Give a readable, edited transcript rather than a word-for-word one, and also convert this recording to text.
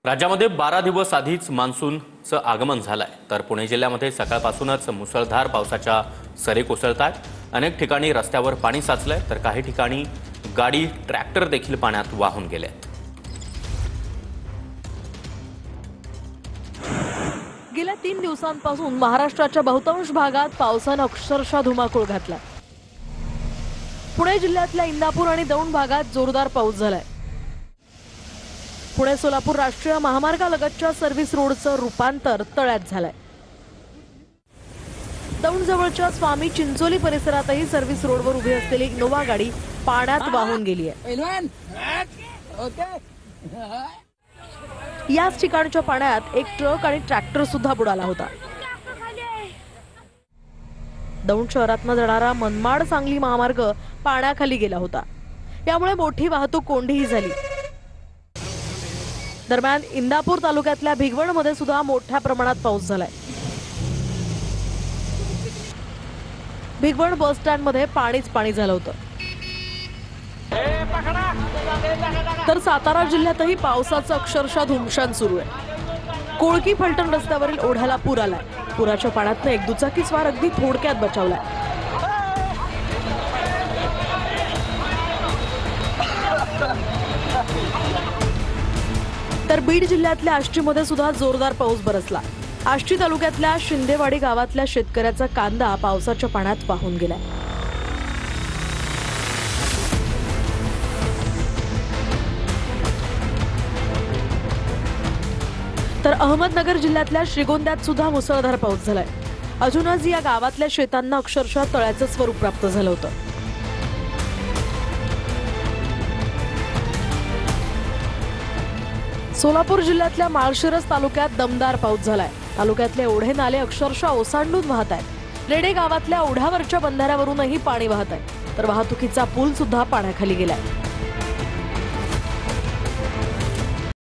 राज्यामध्ये 12 दिवस आधीच मान्सूनचं आगमन झालंय, तर पुणे जिल्ह्यामध्ये सकाळपासूनच मुसळधार पावसाच्या सरी कोसळतात। अनेक ठिकाणी रस्त्यावर पाणी साचलंय, तर काही ठिकाणी गाडी ट्रॅक्टर देखील पाण्यात वाहून गेले। गेल्या 3 दिवसांपासून महाराष्ट्राच्या बहुतांश भागात पावसाने अक्षरशः धुमाकूळ घातला। पुणे जिल्ह्यातल्या इंदापूर आणि दौंड भागात जोरदार पाऊस झालाय। पुणे सोलापूर राष्ट्रीय महामार्गालगतच्या सर्व्हिस रोडचं रूपांतर तळ्यात झालंय। दौंड जवळच्या स्वामी चिंचोली परिसरातही सर्व्हिस रोडवर उभी असलेली इनोवा गाडी पाण्यात वाहून गेली आहे। याच ठिकाणच्या पाण्यात एक ट्रक आणि ट्रॅक्टर सुद्धा बुडाला होता। दौंड शहरातून जाणारा मनमाड सांगली महामार्ग पाण्याखाली गेला होता, यामुळे मोठी वाहतूक कोंडीही झाली। दरम्यान इंदापूर तालुक्यातल्या भिगवणमध्ये सुद्धा मोठ्या प्रमाणात पाऊस झालाय। भिगवण बस स्टँड मध्ये पाणी झालं होतं। तर सातारा जिल्ह्यातही पावसाचं अक्षरशः धुमशान सुरू आहे। कोळकी फलटण रस्त्यावरील ओढ्याला पूर आलाय। पुराच्या पाण्यातनं एक दुचाकी स्वार अगदी थोडक्यात बचावलाय। तर बीड जिल्ह्यातल्या आष्टीमध्ये सुद्धा जोरदार पाऊस बरसला। आष्टी तालुक्यातल्या शिंदेवाडी गावातल्या शेतकऱ्याचा कांदा पावसाच्या पाण्यात वाहून गेलाय। तर अहमदनगर जिल्ह्यातल्या श्रीगोंद्यात सुद्धा मुसळधार पाऊस झालाय। अजूनच या गावातल्या शेतांना अक्षरशः तळ्याचं स्वरूप प्राप्त झालं होतं। सोलापूर जिल्ह्यातल्या माळशिरस तालुक्यात दमदार पाऊस झालाय। तालुक्यातले ओढे नाले अक्षरशः ओसांडून वाहत आहेत। रेडे गावातल्या ओढ्यावरच्या बंधाऱ्यावरूनही पाणी वाहत आहे, तर वाहतुकीचा पूल सुद्धा पाण्याखाली गेलाय।